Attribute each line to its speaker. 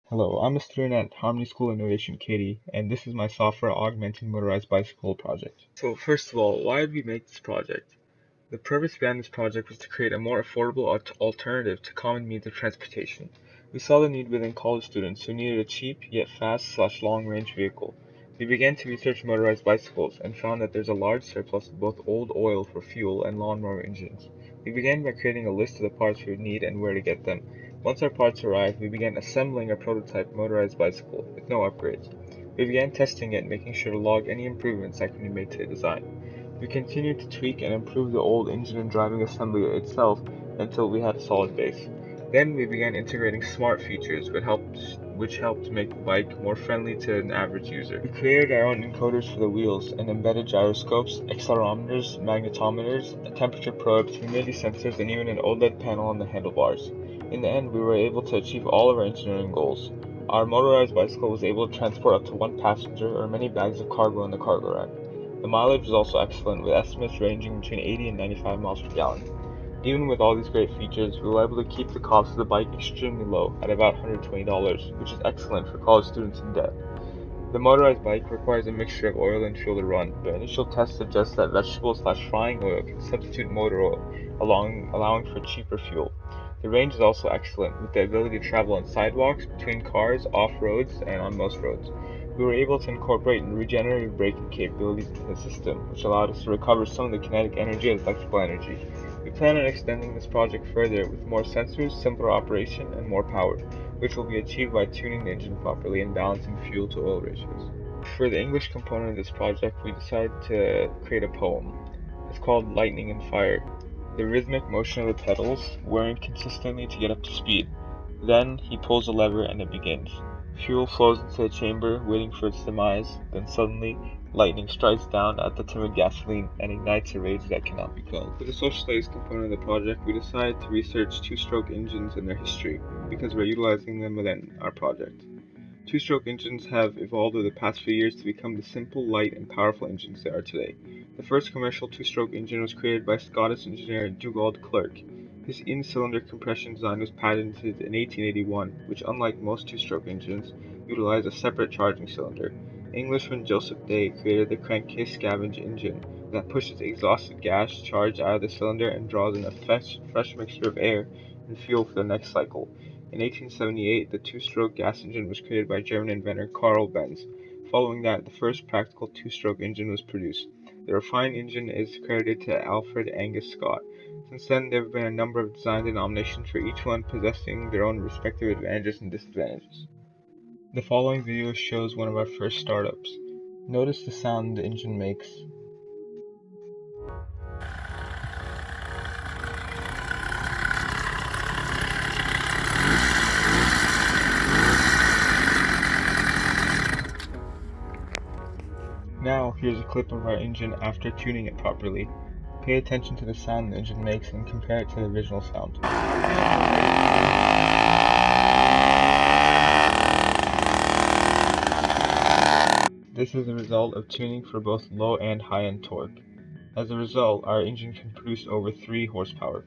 Speaker 1: Hello, I'm a student at Harmony School Innovation Katy, and this is my software augmenting motorized bicycle project. So first of all, why did we make this project? The purpose behind this project was to create a more affordable alternative to common means of transportation. We saw the need within college students who needed a cheap yet fast/long-range vehicle. We began to research motorized bicycles and found that there's a large surplus of both old oil for fuel and lawnmower engines. We began by creating a list of the parts we would need and where to get them. Once our parts arrived, we began assembling a prototype motorized bicycle with no upgrades. We began testing it, making sure to log any improvements that can be made to the design. We continued to tweak and improve the old engine and driving assembly itself until we had a solid base. Then we began integrating smart features which helped make the bike more friendly to an average user. We created our own encoders for the wheels and embedded gyroscopes, accelerometers, magnetometers, temperature probes, humidity sensors, and even an OLED panel on the handlebars. In the end, we were able to achieve all of our engineering goals. Our motorized bicycle was able to transport up to one passenger or many bags of cargo in the cargo rack. The mileage was also excellent, with estimates ranging between 80 and 95 miles per gallon. Even with all these great features, we were able to keep the cost of the bike extremely low at about $120, which is excellent for college students in debt. The motorized bike requires a mixture of oil and fuel to run, but initial tests suggest that vegetable/frying oil can substitute motor oil, allowing for cheaper fuel. The range is also excellent, with the ability to travel on sidewalks, between cars, off-roads, and on most roads. We were able to incorporate regenerative braking capabilities into the system, which allowed us to recover some of the kinetic energy as electrical energy. We plan on extending this project further with more sensors, simpler operation, and more power, which will be achieved by tuning the engine properly and balancing fuel to oil ratios. For the English component of this project, we decided to create a poem. It's called Lightning and Fire. The rhythmic motion of the pedals, whirring consistently to get up to speed. Then he pulls a lever and it begins. Fuel flows into the chamber, waiting for its demise. Then suddenly, lightning strikes down at the timid gasoline and ignites a rage that cannot be quelled. For the social studies component of the project, we decided to research two-stroke engines and their history, because we're utilizing them within our project. Two-stroke engines have evolved over the past few years to become the simple, light, and powerful engines they are today. The first commercial two-stroke engine was created by Scottish engineer Dugald Clerk. His in-cylinder compression design was patented in 1881, which, unlike most two-stroke engines, utilized a separate charging cylinder. Englishman Joseph Day created the crankcase scavenge engine that pushes exhausted gas charge out of the cylinder and draws in a fresh mixture of air and fuel for the next cycle. In 1878, the two-stroke gas engine was created by German inventor Carl Benz. Following that, the first practical two-stroke engine was produced. The refined engine is credited to Alfred Angus Scott. Since then, there have been a number of designs and nominations for each one possessing their own respective advantages and disadvantages. The following video shows one of our first startups. Notice the sound the engine makes. Now, here's a clip of our engine after tuning it properly. Pay attention to the sound the engine makes and compare it to the original sound. This is the result of tuning for both low and high-end torque. As a result, our engine can produce over 3 horsepower.